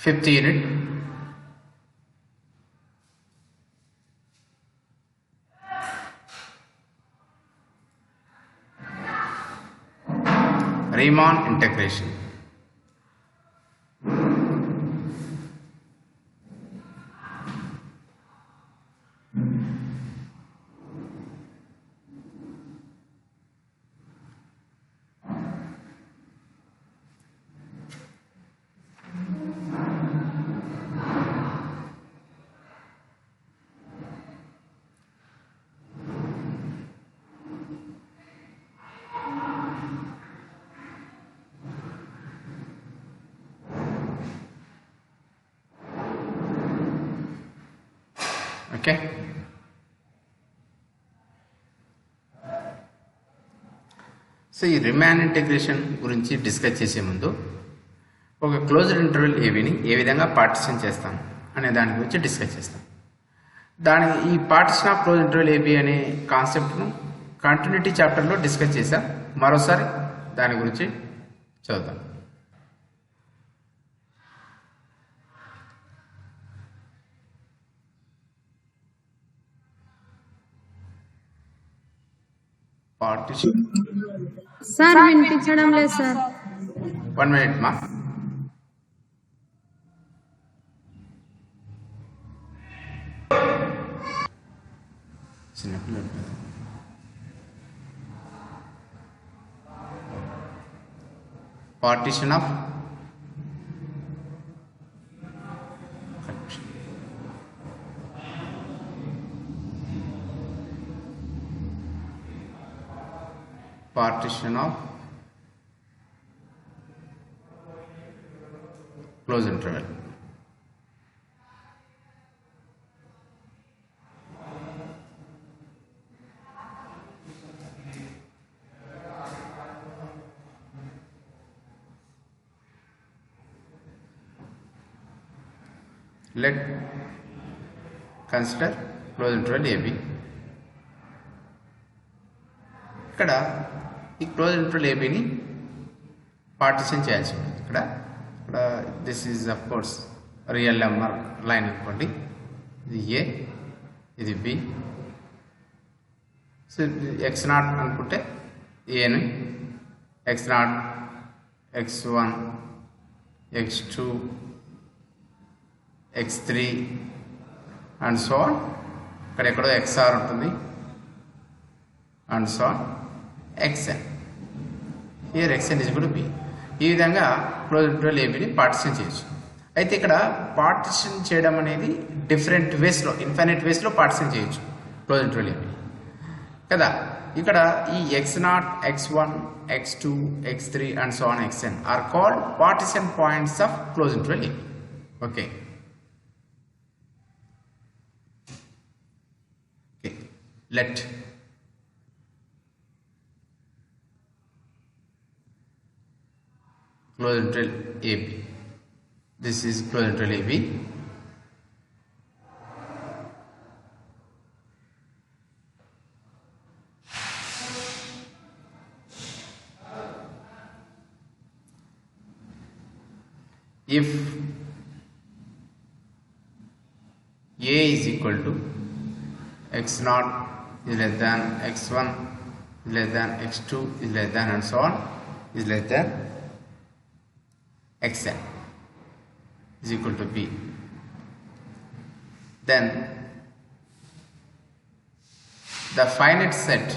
Fifth unit. Riemann integration. Okay. So ఈ రిమాన్ integration గురించి discuss చేసే ముందు ఒక క్లోజ్డ్ ఇంటర్వెల్ ఏబీని ఏ విధంగా పార్టిషన్ చేస్తాం అనే దాని గురించి డిస్కస్ చేస్తాం. ఈ partition of close interval AB అనే కాన్సెప్ట్ను కంటిన్యూటీ చాప్టర్లో డిస్కస్ చేసాం. మరోసారి దాని గురించి చదువుతాం. పార్టిషన్ సార్ వినిపించడం లేదు సార్. 1 minute మా. Partition of closed interval. Let consider closed interval AB. ఇక్కడ ఈ క్లోజ్ ఇంటర్వెల్ ఏబీని పార్టిషన్ చేయాల్సి ఉంటుంది. ఇక్కడ this is of course real number line అనుకోండి. ఇది ఏ, ఇది బి. సో x0 అనుకుంటే ఏని, x0, x1, x2, x3 and so on. ఇక్కడ ఎక్కడో xr ఉంటుంది and so on xn. Here xn is equal to b. ఈ విధంగా క్లోజ్ ఇంటర్వెల్ ఏబీని పార్టిషన్ చేయొచ్చు. అయితే ఇక్కడ పార్టిషన్ చేయడం అనేది డిఫరెంట్ వేస్లో, ఇన్ఫైనైట్ వేస్లో పార్టిషన్ చేయొచ్చు క్లోజ్ ఇంటర్వెల్ ఏబీ కదా. ఇక్కడ ఈ x0, x1, x2, x3 and so on xn are called partition points of close interval a b. Okay. Let closed interval AB. This is closed interval AB. If A is equal to x0 is less than x1 is less than x2 is less than and so on is less than xn is equal to b, then the finite set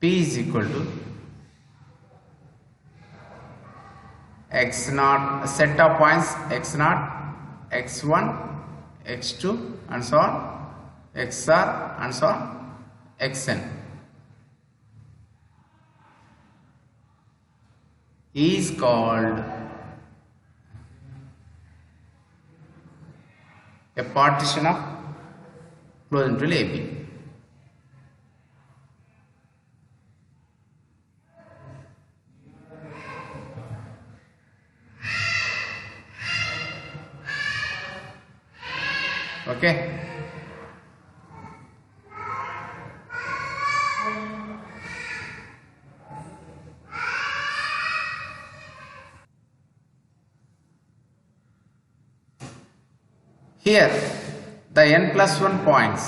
p is equal to x0, set of points x0, x1, x2 and so on, xr and so on, xn is called a partition of closed interval AB. Okay. Here the n plus 1 points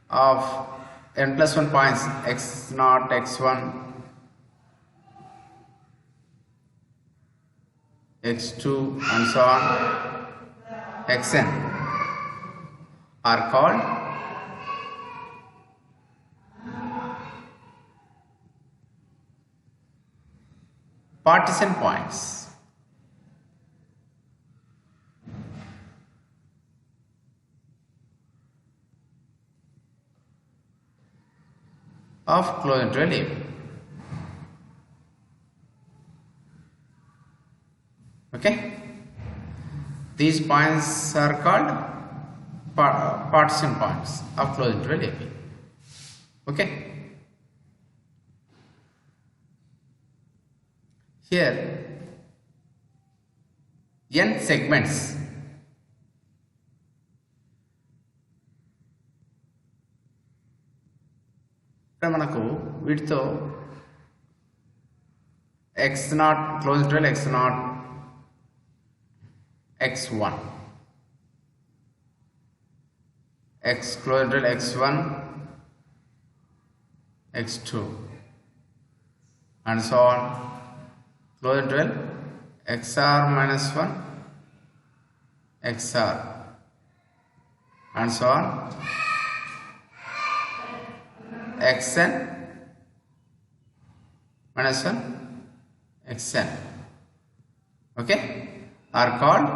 of n plus 1 points x0, x1, x2 and so on xn are called partition points. Of closed interval AB. Okay, these points are called partition points of closed interval AB. Okay, here n segments ఇక్కడ మనకు వీటితో x0 close interval x0, x1, x close interval x1, x2 and so on, close interval xr minus 1, xr and so on, xn minus 1, xn, okay, are called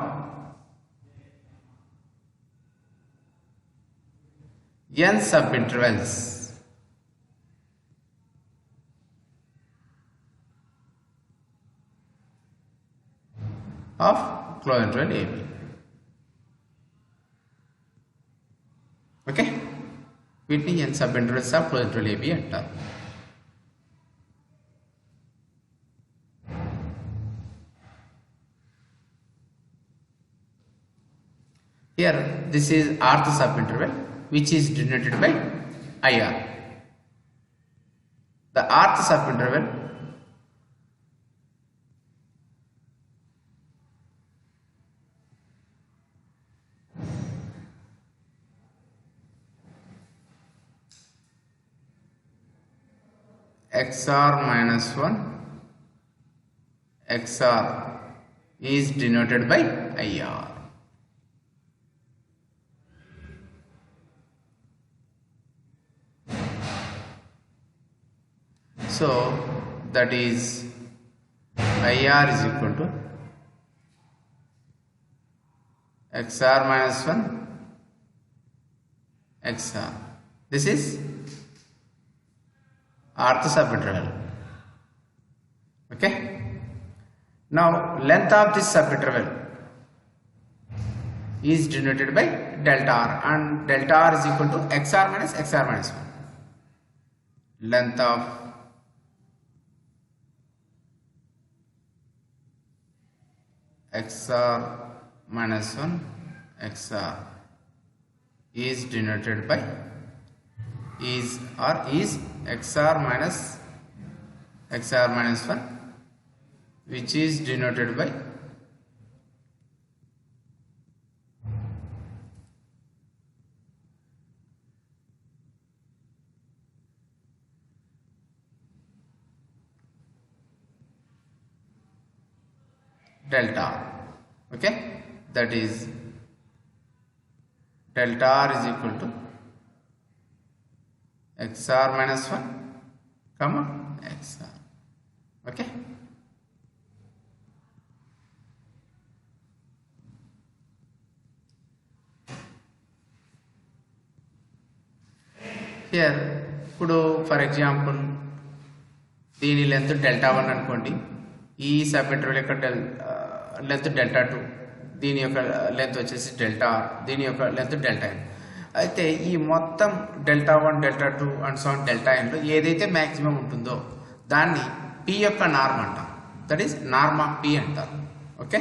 n subintervals of closed interval AB. Okay, వీటిని n subintervals of closed interval AB అంటారు. Here this is rth subinterval which is denoted by IR. The rth subinterval xr minus 1, xr is denoted by IR. So that is IR is equal to xr minus 1, xr. This is rth subinterval. Okay, now length of this subinterval is denoted by delta r, and delta r is equal to xr minus 1. Length of xr minus 1, xr is denoted by is xr minus 1, which is denoted by delta r. Okay, that is delta r is equal to xr minus 1 comma xr. Okay, here ఇప్పుడు for example దీని length delta 1 అనుకోండి, ఈ సబ్ఇంటర్వల్ యొక్క length delta 2, దీని యొక్క length వచ్చేసి delta are, దీని యొక్క లెంత్ డెల్టా ఎన్. అయితే ఈ మొత్తం delta 1, delta 2 and so on delta ఎన్లో ఏదైతే మ్యాక్సిమం ఉంటుందో దాన్ని పి యొక్క నార్మ్ అంటాం. That is norm of P అంటారు. Okay,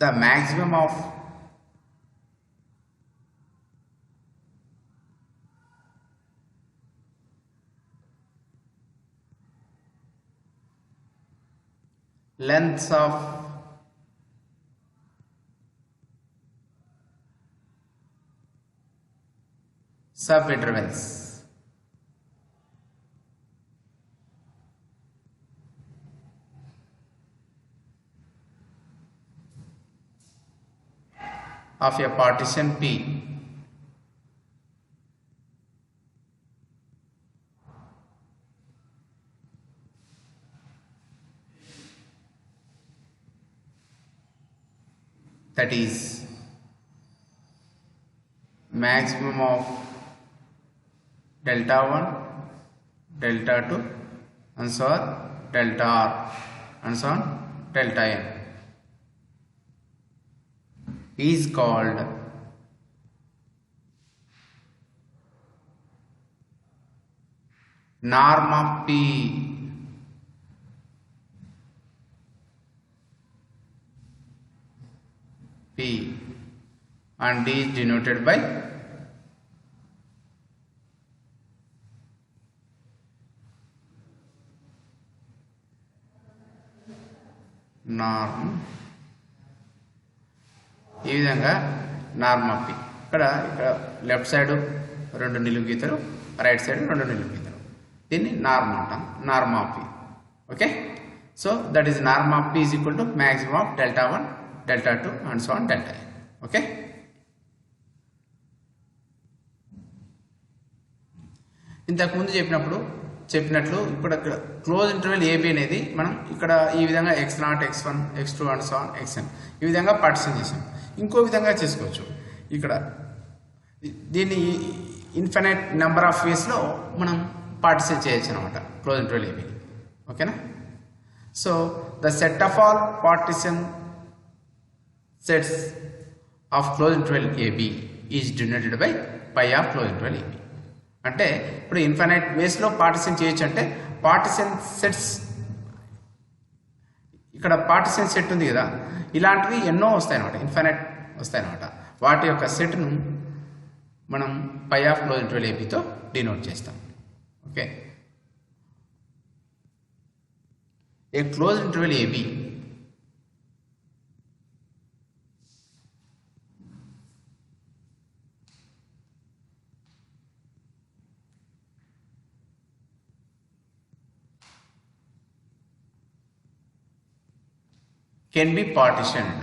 the maximum of lengths of subintervals of a partition P that is maximum of delta 1, delta 2 and so on delta r and so on delta n is called norm of P. P and D is denoted by norm. ఈ విధంగా norm of P. ఇక్కడ left side 2 నిలువు గీతలు, right side 2 నిలువు గీతలు. దీన్ని norm అంటాం, norm of P. Okay, so that is norm of P is equal to maximum of delta 1, delta 2 and so on delta n. Okay, ఇంతకుముందు చెప్పినట్లు ఇప్పుడు క్లోజ్ ఇంటర్వెల్ ఏబి అనేది మనం ఇక్కడ ఈ విధంగా x0, x1, x2 and so on xn ఈ విధంగా పార్టిషన్ చేసాం. ఇంకో విధంగా చేసుకోవచ్చు. ఇక్కడ దీన్ని ఇన్ఫినైట్ నెంబర్ ఆఫ్ వేస్లో మనం పార్టిషన్ చేయొచ్చు అనమాట క్లోజ్ ఇంటర్వెల్ ఏబి. ఓకేనా, so the set of all partition sets of close interval a b is denoted by pi of close interval a b. అంటే ఇప్పుడు ఇన్ఫినైట్ వేస్లో పార్టిషన్ చేయొచ్చు. అంటే పార్టిషన్ సెట్స్, ఇక్కడ పార్టిషన్ సెట్ ఉంది కదా, ఇలాంటివి ఎన్నో వస్తాయన్నమాట, ఇన్ఫినైట్ వస్తాయన్నమాట. వాటి యొక్క సెట్ను మనం పై ఆఫ్ క్లోజ్ ఇంటర్వెల్ ఏబితో డినోట్ చేస్తాం. Okay, a close interval a b can be partitioned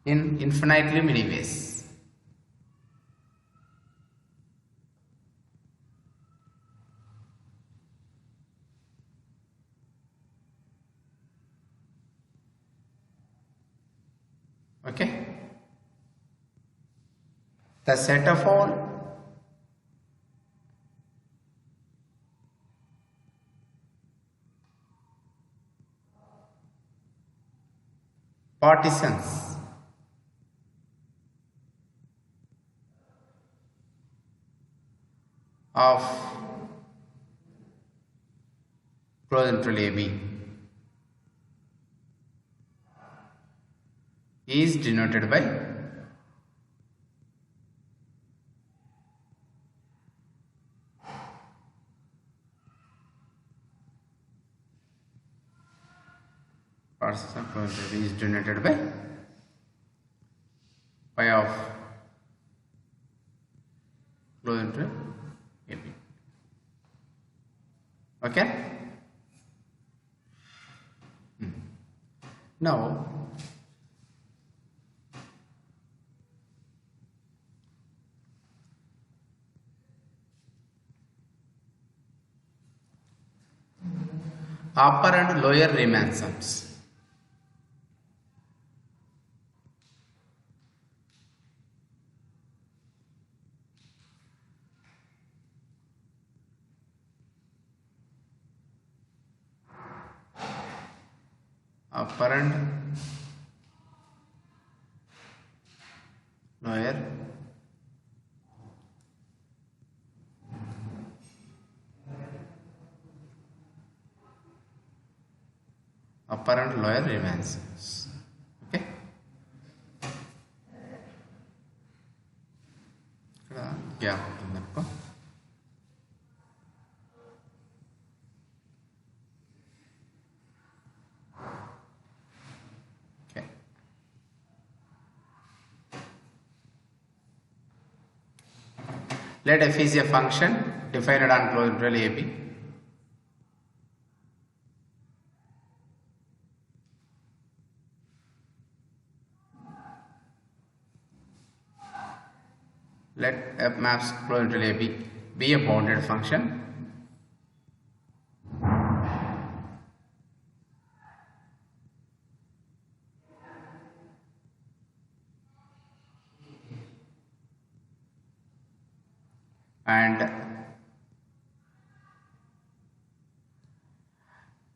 in infinitely many ways. Okay, the set of all partitions of closed interval AB is denoted by partition of closed interval is denoted by pi of closed interval AB. Okay, now upper and lower Riemann sums. Upper and lower upper and lower Riemann sums. Gap ఉంటుంది అనుకో. Okay, let f is a function defined on closed interval ab. Let f maps closed interval ab be a bounded function and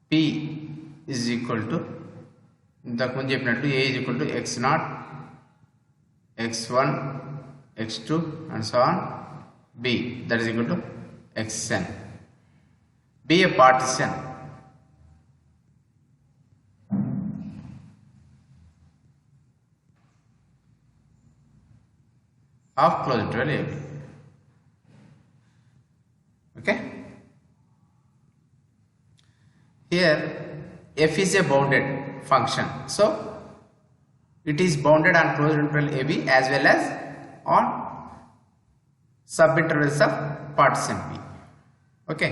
p is equal to ఇంతకు ముందు చెప్పినట్టు a is equal to x0, x1, x2 and so on, b that is equal to xn. Be a partition of closed interval ab. Okay, here f is a bounded function, so it is bounded on closed interval ab as well as on subintervals of partition b. Okay,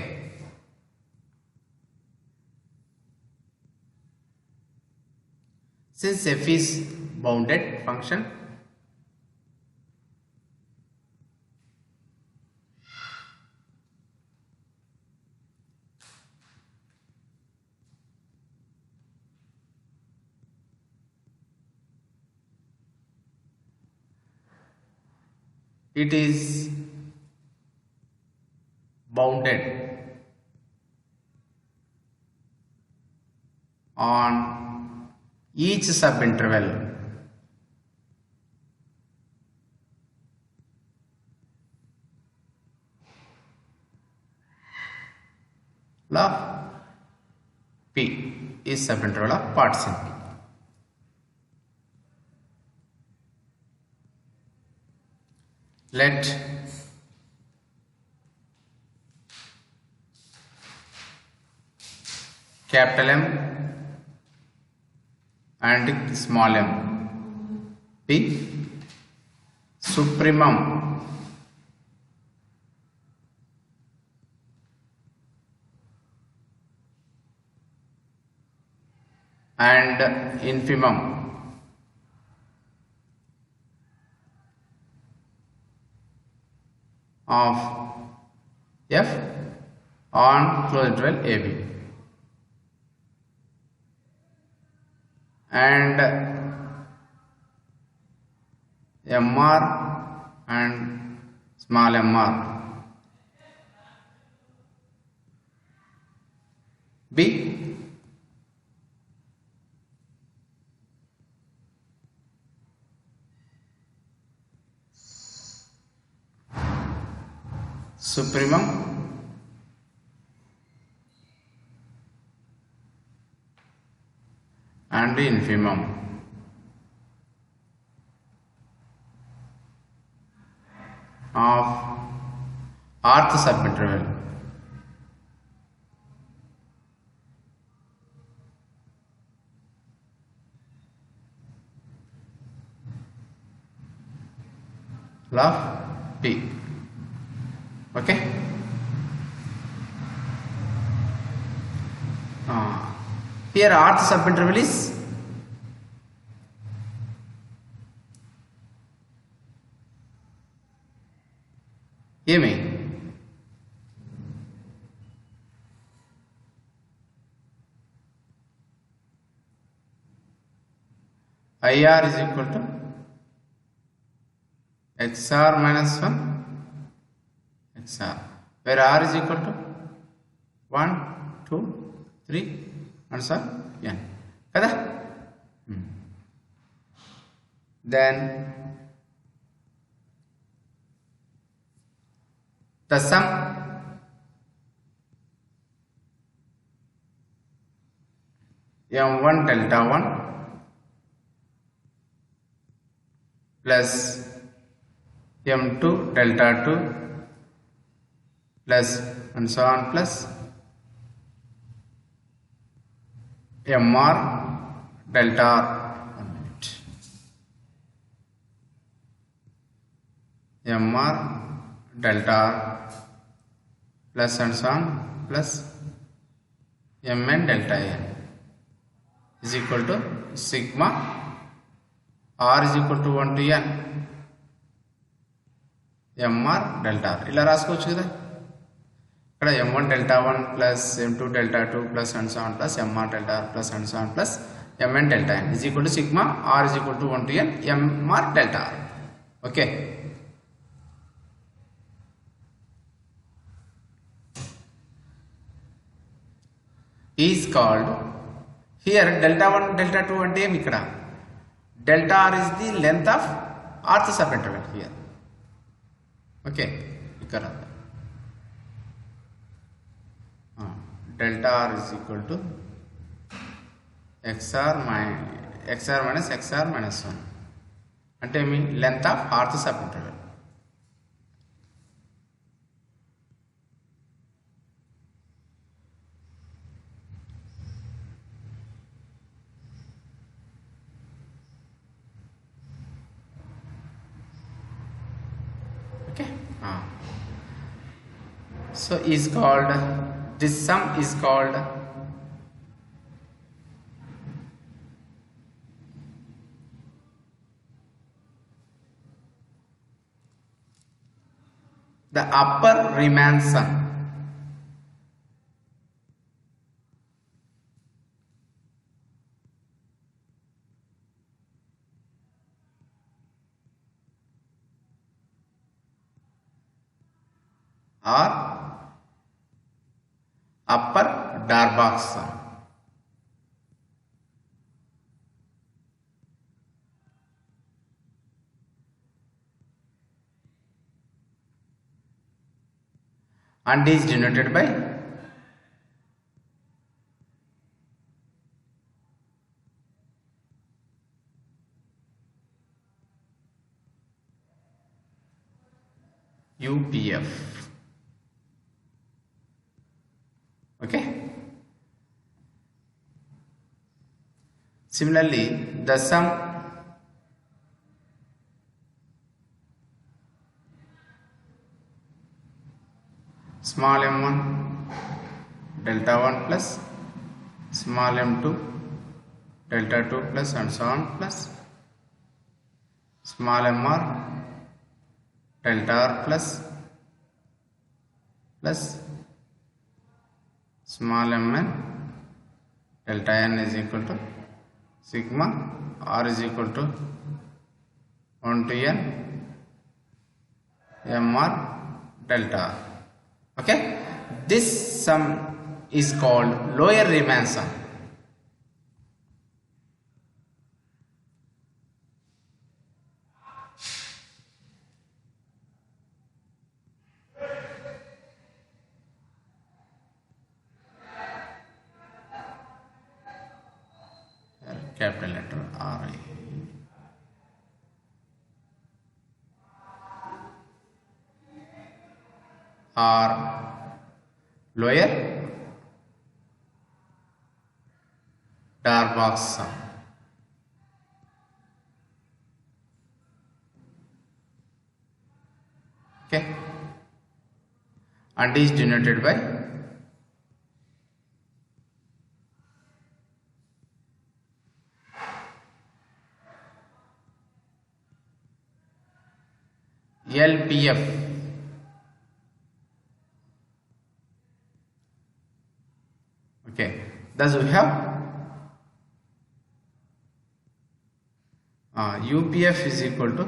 since f is bounded function, it is bounded on each subinterval of p is subinterval of partition p. Let capital M and small m be supremum and infimum of f on closed interval ab, and mr and small mr b supremum and infimum of rth subinterval of p. Okay, here rth subinterval is ఏమి IR is equal to XR minus 1 XR, where R is equal to 1, 2, 3 and so n kada. Then the sum m1 delta 1 plus m2 delta 2 plus and so on plus mr delta r. 1 minute. mr delta r plus and so on plus mn delta n is equal to sigma r is equal to 1 to n mr delta r. ఇలా రాసుకోవచ్చు కదా. ఇక్కడ m1 delta 1 plus m2 delta 2 plus and so on plus mr delta r plus and so on plus mn delta n is equal to sigma r is equal to 1 to n mr delta r. Okay. Is called here delta 1 delta 2 అంటే ఏమి ఇక్కడ delta r is the length of rth subinterval here. Okay, ఇక్కడ delta r is equal to xr minus xr minus 1 అంటే ఏమి length of rth subinterval. So is called, this sum is called the upper Riemann sum. Or upper Darboux sum. And is denoted by UPF. Okay. Similarly, the sum small m1 delta 1 plus small m2 delta 2 plus and so on plus small mr delta r plus small mn delta n is equal to sigma r is equal to 1 to n mr delta r. Okay, this sum is called lower Riemann sum. Capital letter R I. Or lower Darboux sum. Okay, and is denoted by LPF. Okay, thus we have UPF is equal to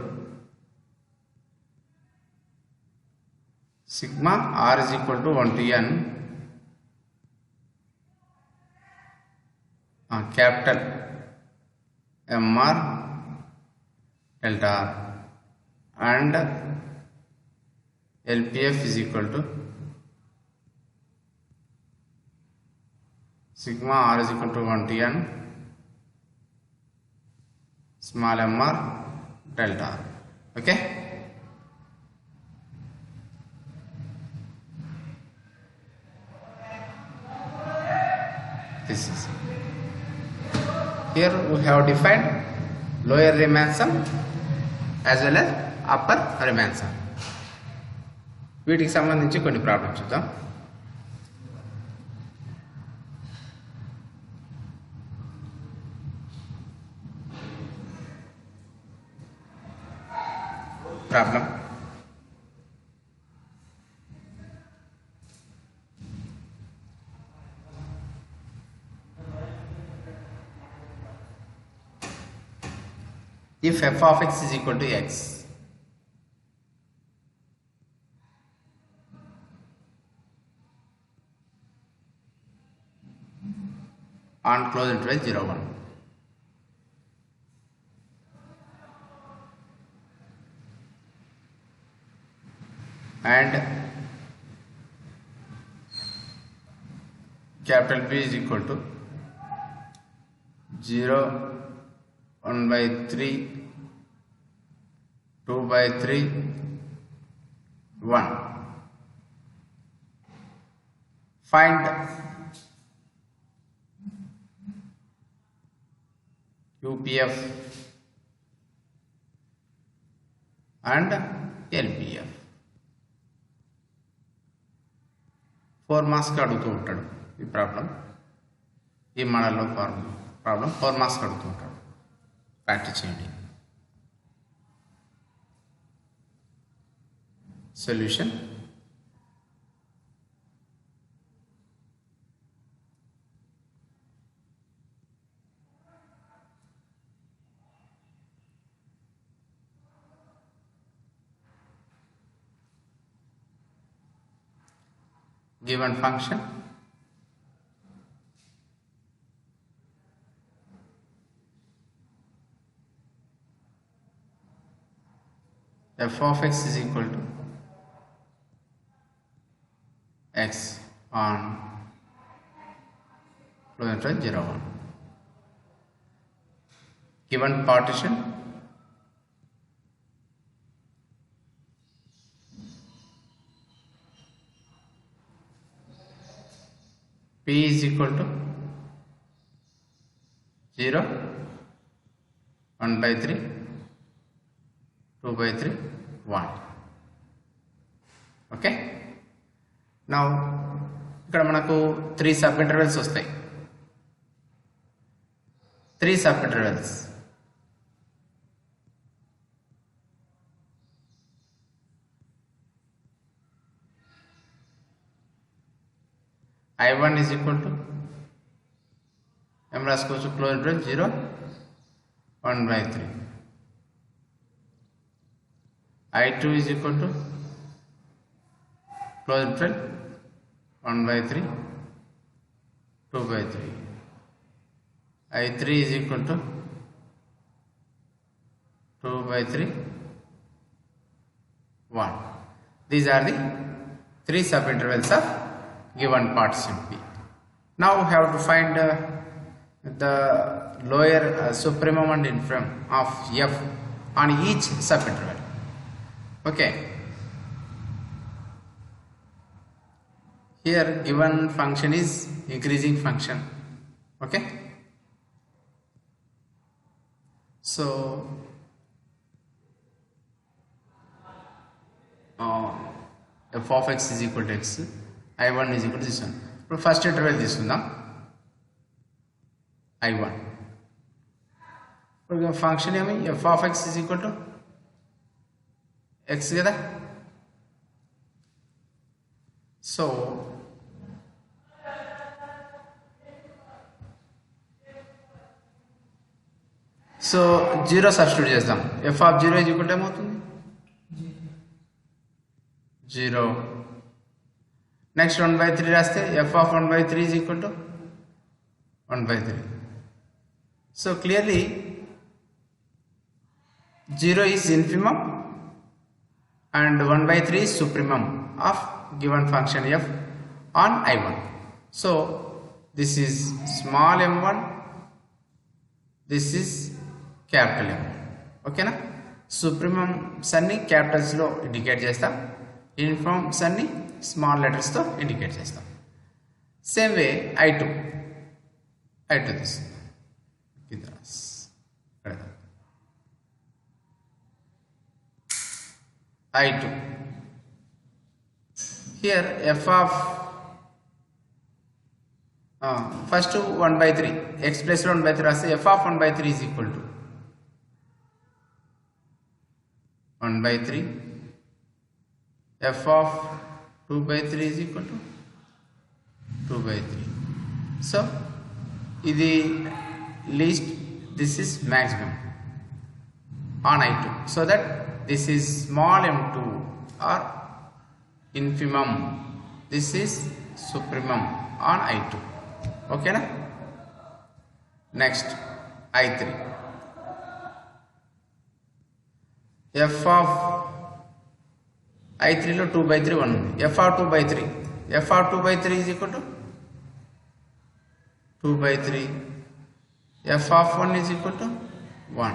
sigma r is equal to 1 to n capital mr delta r and LPF is equal to sigma r is equal to 1 to n small mr delta r. Okay, here we have defined lower Riemann sum as well as upper Riemann sum. వీటికి సంబంధించి కొన్ని problems చూద్దాం. Problem if f of x is equal to x on closed interval 0 1 and capital B is equal to 0 1 by 3 2 by 3 1. Find UPF and LPF. 4 marks కి అడుగుతూ ఉంటాడు ఈ problem. ఈ మోడల్లో ప్రాబ్లం 4 మార్క్స్ కి అడుగుతూ ఉంటాడు. ప్రాక్టీస్ చేయండి. Solution given function f of x is equal to x on closed interval 0 1. Given partition P is equal to 0 1 by 3 2 by 3 1. Okay. Now ఇక్కడ మనకు 3 సబ్ ఇంటర్వెల్స్ వస్తాయి. 3 sub intervals I1 is equal to m రాసుకోవచ్చు close interval 0 1 by 3. I2 is equal to closed interval 1 by 3 2 by 3. I3 is equal to 2 by 3 1. These are the 3 subintervals of given partition P. Now we have to find the lower supremum and infimum of f on each subinterval. Okay. Here given function is increasing function. Okay. So f of x is equal to x, I1 is equal to this one. ఇప్పుడు first interval తీసుకుందాం I1. ఇప్పుడు function ఏమి f of x is equal to x కదా. So so 0 substitute చేద్దాం. f of 0 is equal to ఏమవుతుంది 0. Next 1 by 3 రాస్తే f of 1 by 3 is equal to 1 by 3. So clearly 0 is infimum and 1 by 3 is supremum of given function f on I1. So this is small m1, this is capital M. Okay na? Supremums అన్ని Capitals లో indicate చేస్తాం, ఇన్ఫిమమ్స్ అన్ని small letters తో indicate చేస్తాం. Same way I2 this కింద ఇక్కడ I2. Here f of first 1 by 3 x plus 1 by 3 రాస్తే f of 1 by 3 is equal to 1 by 3 f of 2 by 3 is equal to 2 by 3. So ఇది least, this is maximum on I2, so that this is small m2 or infimum, this is supremum on I2. Okay na? Next I3, f of I3 లో 2 by 3 1 ఉంది. f of 2 by 3, f of 2 by 3 is equal to 2 by 3, f of 1 is equal to 1.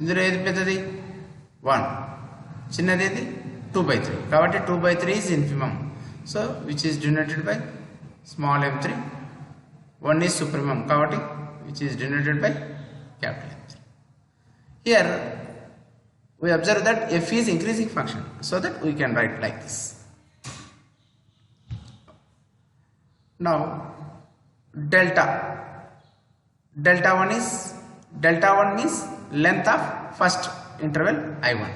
ఇందులో ఏది పెద్దది? 1. చిన్నది ఏది? 2 by 3. కాబట్టి 2 by 3 is infimum. So which is denoted by small m3. 1 is supremum. కాబట్టి which is denoted by capital M3. Here we observe that f is increasing function, so that we can write like this. Now delta 1 means length of first interval I1.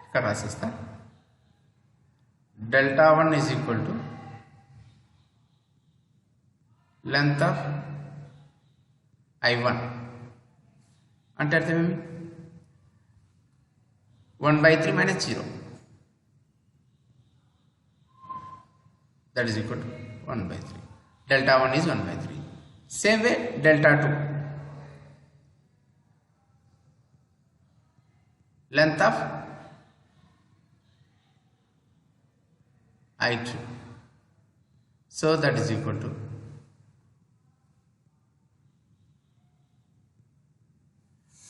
ఇక్కడ రాసిస్తా. delta 1 is equal to length of I1 అంటే అర్థం ఏమి? 1 by 3 minus 0, that is equal to 1 by 3. delta 1 is 1 by 3. Same way delta 2, length of I2, so that is equal to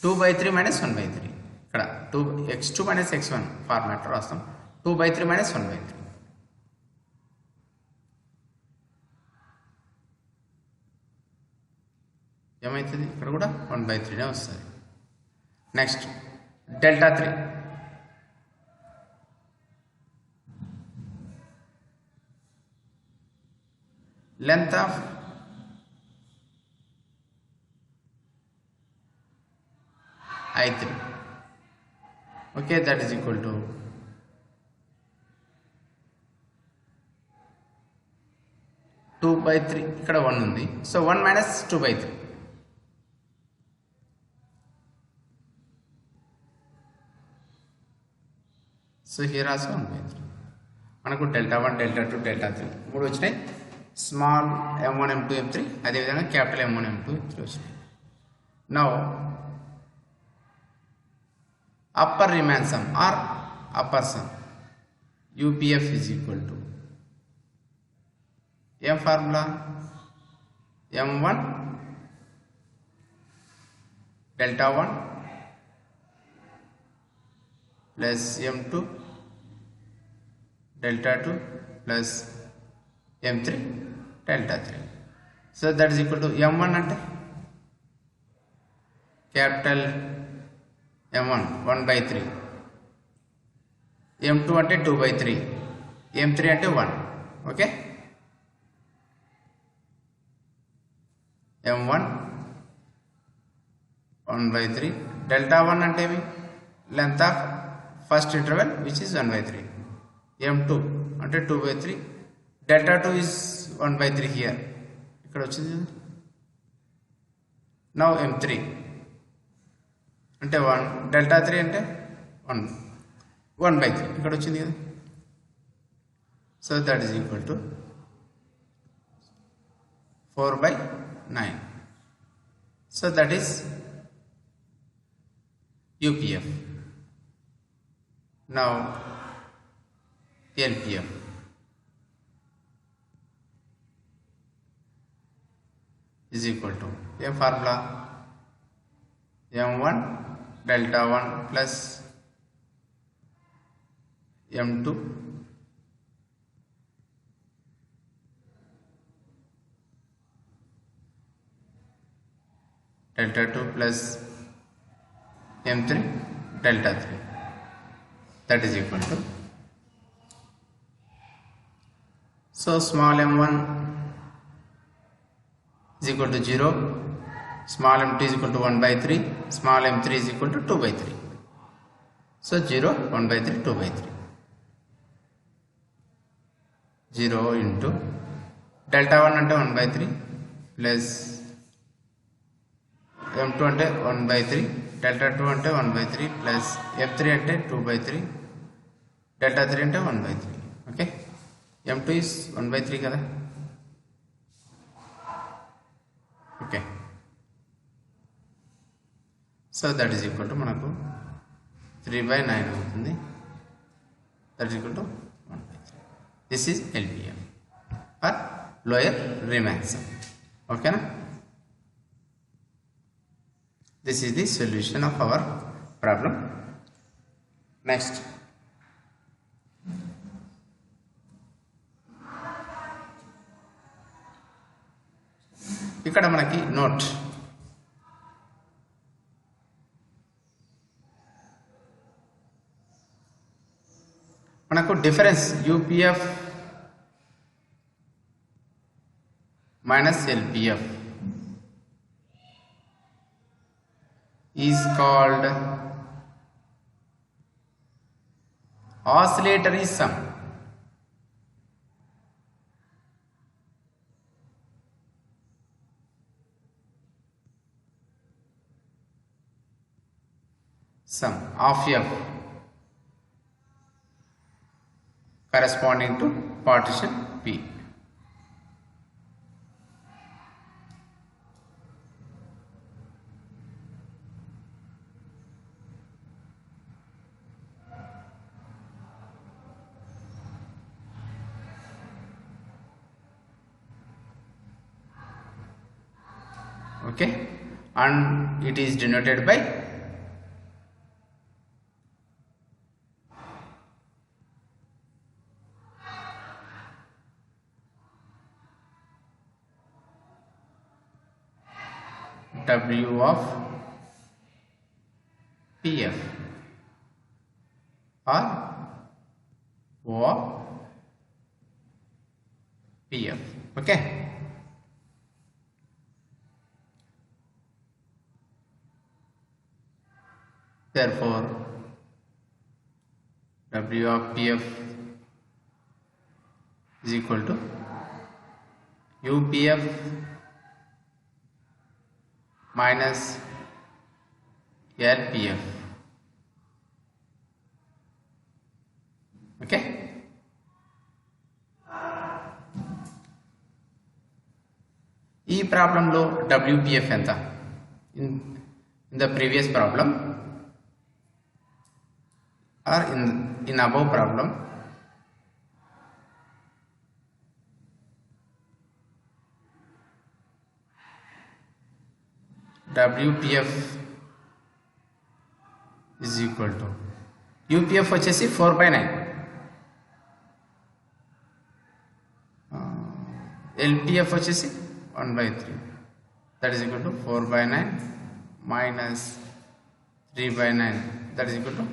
2 by 3 minus 1 by 3. ఇక్కడ 2 x2 minus x1 format రాస్తాం. 2 by 3 minus 1 by 3. ఏమవుతుంది? ఇక్కడ కూడా 1 by 3 నే వస్తుంది. Next delta 3, length of I3. Okay, that is equal to 2 by 3. ఇక్కడ 1 ఉంది, so 1 minus 2 by 3. So here also 1 by 3. మనకు delta 1, delta 2, delta 3 మూడు వచ్చినాయి. స్మాల్ m1 m2 m3, అదేవిధంగా క్యాపిటల్ m1 m2 m3 వచ్చినాయి. Now upper Riemann sum or upper sum UPF is equal to m formula m1 delta 1 plus m2 delta 2 plus m3 delta 3. So that is equal to m1 అంటే capital m1 1 by 3, m2 అంటే 2 by 3, m3 అంటే 1. Okay, m1 1 by 3, delta 1 అంటే ఏమి? Length of first interval which is 1 by 3, m2 అంటే 2 by 3, delta 2 is 1 by 3 here, ఇక్కడ వచ్చింది కదా. Now m3 అంటే 1, delta 3 అంటే 1 by 3 ఇక్కడ వచ్చింది కదా. So that is equal to 4 by 9. So that is UPF. Now LPF is equal to a formula m1 delta 1 plus m2 delta 2 plus m3 delta 3, that is equal to, so small m1 is equal to 0, small m2 is equal to 1 by 3, small m3 is equal to 2 by 3. So 0, 1 by 3, 2 by 3. 0 into delta 1 ante 1 by 3 plus m2 ante 1 by 3, delta 2 ante 1 by 3 plus f3 ante 2 by 3, delta 3 ante 1 by 3. Okay, m2 is 1 by 3 kada. Okay, so that is equal to manaku 3 by 9 avutundi, that is equal to 1 by 3. This is LPM or lower Riemann sum. Okay na? This is the solution of our problem. Next, ఇక్కడ మనకి note, మనకు difference UPF minus LPF is called oscillatory sum. Sum of F corresponding to partition P. Okay, and it is denoted by W of PF or O of PF. Okay, therefore W of PF is equal to UPF minus LPF. Okay, ఈ ప్రాబ్లంలో WPF ఎంత? In the previous problem or in above problem, WPF is equal to UPF వచ్చేసి 4 by 9, LPF వచ్చేసి 1 by 3, that is equal to 4 by 9 minus 3 by 9, that is equal to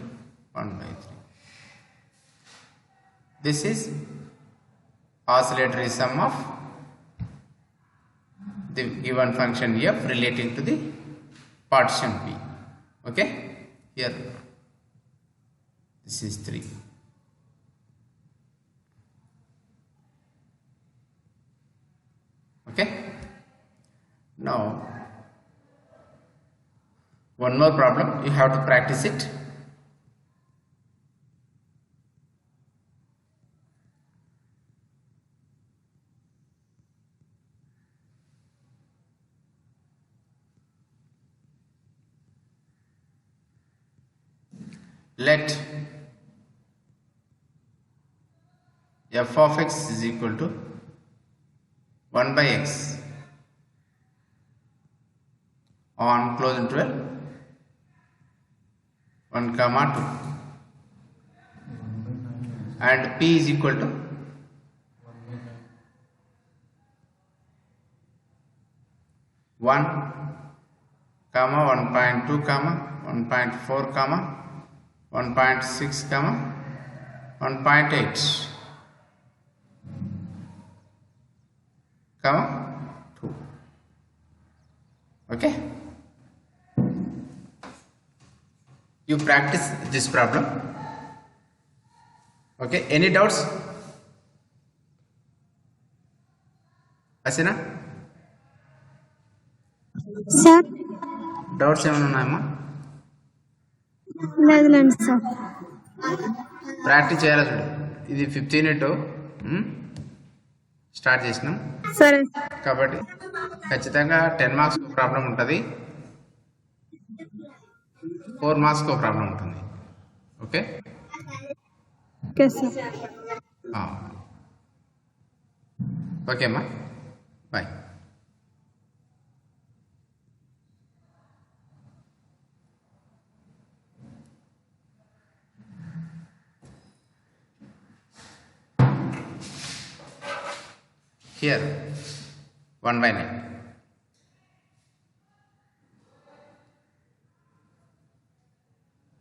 1 by 3. This is oscillatory sum of the given function f relating to the partition P. Okay, here this is 3. Okay, now one more problem, you have to practice it. Let f of x is equal to 1 by x on closed interval 1 comma 2 and p is equal to 1 comma 1.2 comma 1.4 comma 1.6 comma 1.8 comma 2. Okay, you practice this problem. Okay, any doubts? Asina, sir doubts ఏమైనా ఉన్నాయమ్మా? లేదులేండి sir. Practice చేయాలి చూడు. ఇది 15 unit start చేసినాం సరే కాబట్టి ఖచ్చితంగా 10 మార్క్స్ ప్రాబ్లం ఉంటుంది, 4 మార్క్స్ ప్రాబ్లం ఉంటుంది. Okay okay sir. ఓకే అమ్మా, బాయ్. Here 1/9.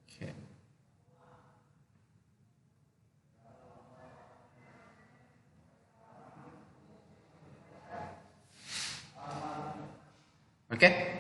Okay. Okay.